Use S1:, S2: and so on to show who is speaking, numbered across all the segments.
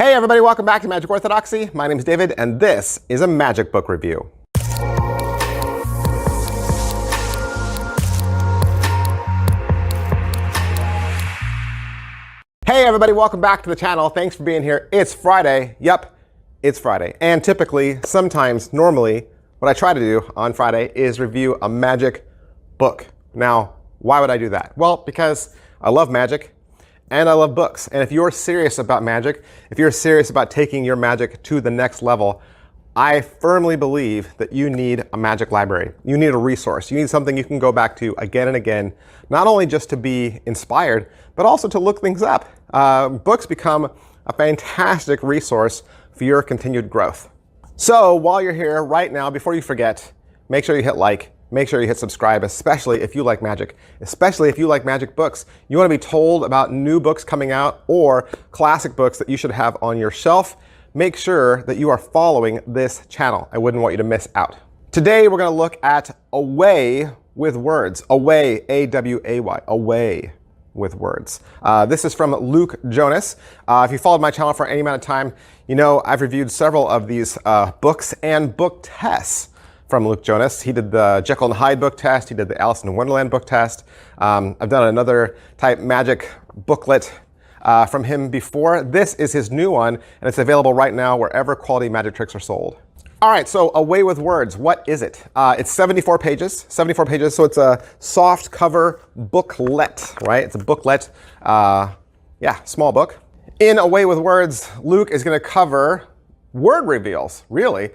S1: Hey everybody, welcome back to Magic Orthodoxy. My name is David, and this is a magic book review. Hey everybody, welcome back to the channel. Thanks for being here. It's Friday. Yep, it's Friday. And typically, sometimes, normally, what I try to do on Friday is review a magic book. Now, why would I do that? Well, because I love magic and I love books. And if you're serious about magic, if you're serious about taking your magic to the next level, I firmly believe that you need a magic library. You need a resource. You need something you can go back to again and again, not only just to be inspired, but also to look things up. Books become a fantastic resource for your continued growth. So while you're here right now, before you forget, make sure you hit like, make sure you hit subscribe, especially if you like magic, especially if you like magic books. You want to be told about new books coming out or classic books that you should have on your shelf. Make sure that you are following this channel. I wouldn't want you to miss out. Today, we're going to look at Away with Words. Away, A-W-A-Y, Away with Words. This is from Luke Jonas. If you followed my channel for any amount of time, you know I've reviewed several of these books and book tests from Luke Jonas. He did the Jekyll and Hyde book test. He did the Alice in Wonderland book test. I've done another type magic booklet from him before. This is his new one, and it's available right now wherever quality magic tricks are sold. All right, so Away with Words, what is it? It's 74 pages, so it's a soft cover booklet, right? It's a booklet, yeah, small book. In Away with Words, Luke is gonna cover word reveals, really.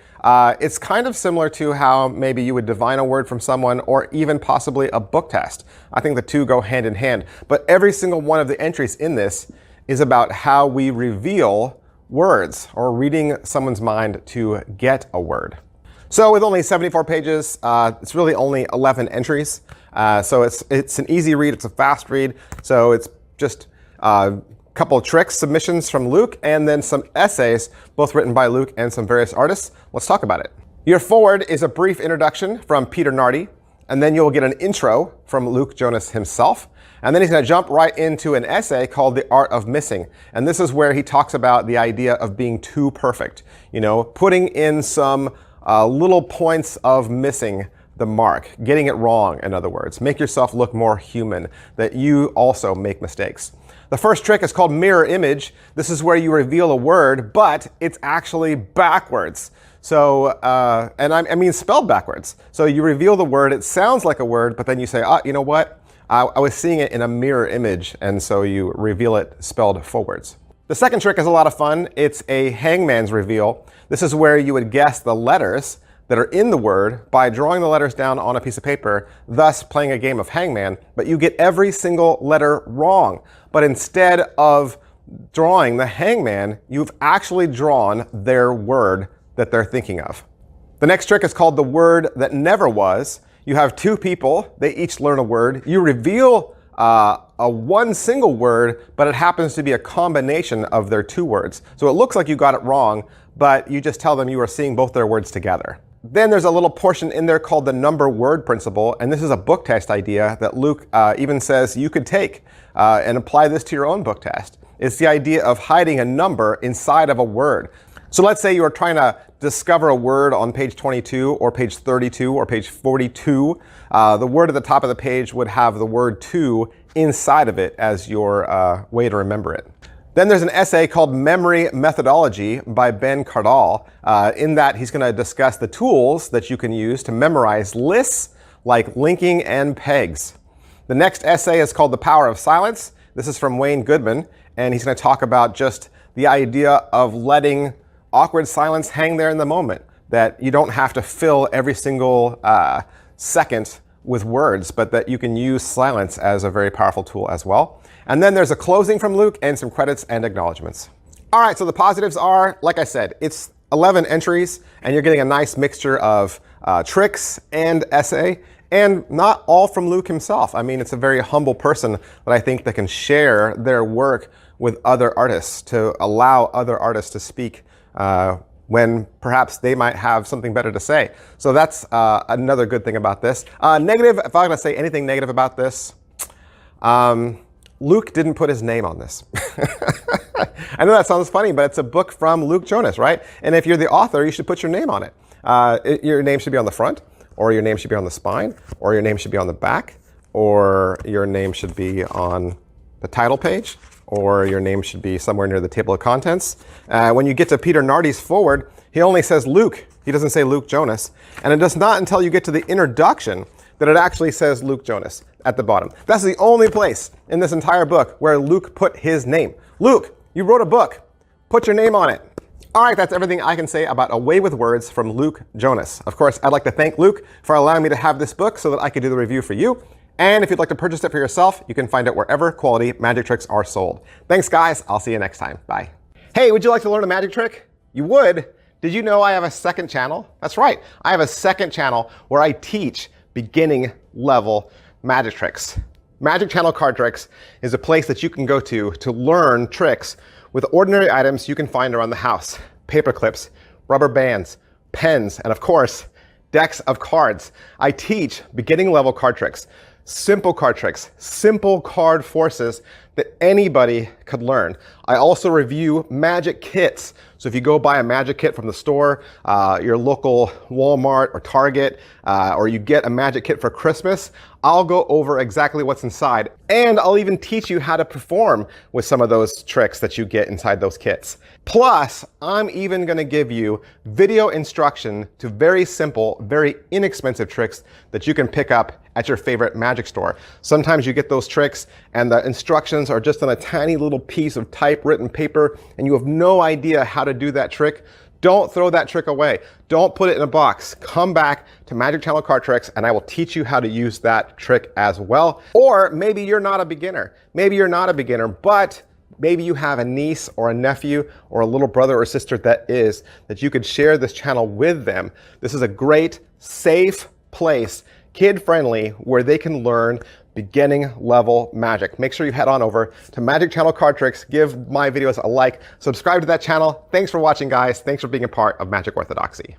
S1: It's kind of similar to how maybe you would divine a word from someone or even possibly a book test. I think the two go hand in hand. But every single one of the entries in this is about how we reveal words or reading someone's mind to get a word. So with only 74 pages, it's really only 11 entries. So it's an easy read, it's a fast read. So it's just couple of tricks, submissions from Luke, and then some essays, both written by Luke and some various artists. Let's talk about it. Your foreword is a brief introduction from Peter Nardi, and then you'll get an intro from Luke Jonas himself. And then he's going to jump right into an essay called The Art of Missing. And this is where he talks about the idea of being too perfect. You know, putting in some little points of missing the mark, getting it wrong, in other words. Make yourself look more human, that you also make mistakes. The first trick is called mirror image. This is where you reveal a word, but it's actually backwards. So, and I mean spelled backwards. So you reveal the word, it sounds like a word, but then you say, you know what? I was seeing it in a mirror image, and so you reveal it spelled forwards. The second trick is a lot of fun. It's a hangman's reveal. This is where you would guess the letters that are in the word by drawing the letters down on a piece of paper, thus playing a game of hangman, but you get every single letter wrong. But instead of drawing the hangman, you've actually drawn their word that they're thinking of. The next trick is called the word that never was. You have two people, they each learn a word. You reveal a one single word, but it happens to be a combination of their two words. So it looks like you got it wrong, but you just tell them you are seeing both their words together. Then there's a little portion in there called the number word principle, and this is a book test idea that Luke even says you could take and apply this to your own book test. It's the idea of hiding a number inside of a word. So let's say you are trying to discover a word on page 22 or page 32 or page 42. The word at the top of the page would have the word to inside of it as your way to remember it. Then there's an essay called Memory Methodology by Ben Cardall. In that, he's going to discuss the tools that you can use to memorize lists like linking and pegs. The next essay is called The Power of Silence. This is from Wayne Goodman, and he's going to talk about just the idea of letting awkward silence hang there in the moment, that you don't have to fill every single second with words, but that you can use silence as a very powerful tool as well. And then there's a closing from Luke and some credits and acknowledgments. All right, so the positives are, like I said, it's 11 entries, and you're getting a nice mixture of tricks and essay, and not all from Luke himself. I mean, it's a very humble person that I think that can share their work with other artists to allow other artists to speak when perhaps they might have something better to say. So that's another good thing about this. Negative, if I'm going to say anything negative about this, Luke didn't put his name on this. I know that sounds funny, but it's a book from Luke Jonas, right? And if you're the author, you should put your name on it. Your name should be on the front, or your name should be on the spine, or your name should be on the back, or your name should be on the title page, or your name should be somewhere near the table of contents. When you get to Peter Nardi's foreword, he only says Luke. He doesn't say Luke Jonas. And it does not until you get to the introduction that it actually says Luke Jonas at the bottom. That's the only place in this entire book where Luke put his name. Luke, you wrote a book. Put your name on it. All right, that's everything I can say about A Way with Words from Luke Jonas. Of course, I'd like to thank Luke for allowing me to have this book so that I could do the review for you. And if you'd like to purchase it for yourself, you can find it wherever quality magic tricks are sold. Thanks, guys. I'll see you next time. Bye. Hey, would you like to learn a magic trick? You would? Did you know I have a second channel? That's right. I have a second channel where I teach beginning level magic tricks. Magic Channel Card Tricks is a place that you can go to learn tricks with ordinary items you can find around the house. Paper clips, rubber bands, pens, and of course, decks of cards. I teach beginning level card tricks, simple card tricks, simple card forces that anybody could learn. I also review magic kits. So if you go buy a magic kit from the store, your local Walmart or Target, or you get a magic kit for Christmas, I'll go over exactly what's inside. And I'll even teach you how to perform with some of those tricks that you get inside those kits. Plus, I'm even gonna give you video instruction to very simple, very inexpensive tricks that you can pick up at your favorite magic store. Sometimes you get those tricks and the instructions are just on a tiny little piece of typewritten paper and you have no idea how to do that trick. Don't throw that trick away. Don't put it in a box. Come back to Magic Channel Card Tricks and I will teach you how to use that trick as well. Or maybe you're not a beginner. Maybe you're not a beginner, but maybe you have a niece or a nephew or a little brother or sister that you could share this channel with them. This is a great, safe place, kid-friendly, where they can learn beginning level magic. Make sure you head on over to Magic Channel Card Tricks, give my videos a like, subscribe to that channel. Thanks for watching, guys. Thanks for being a part of Magic Orthodoxy.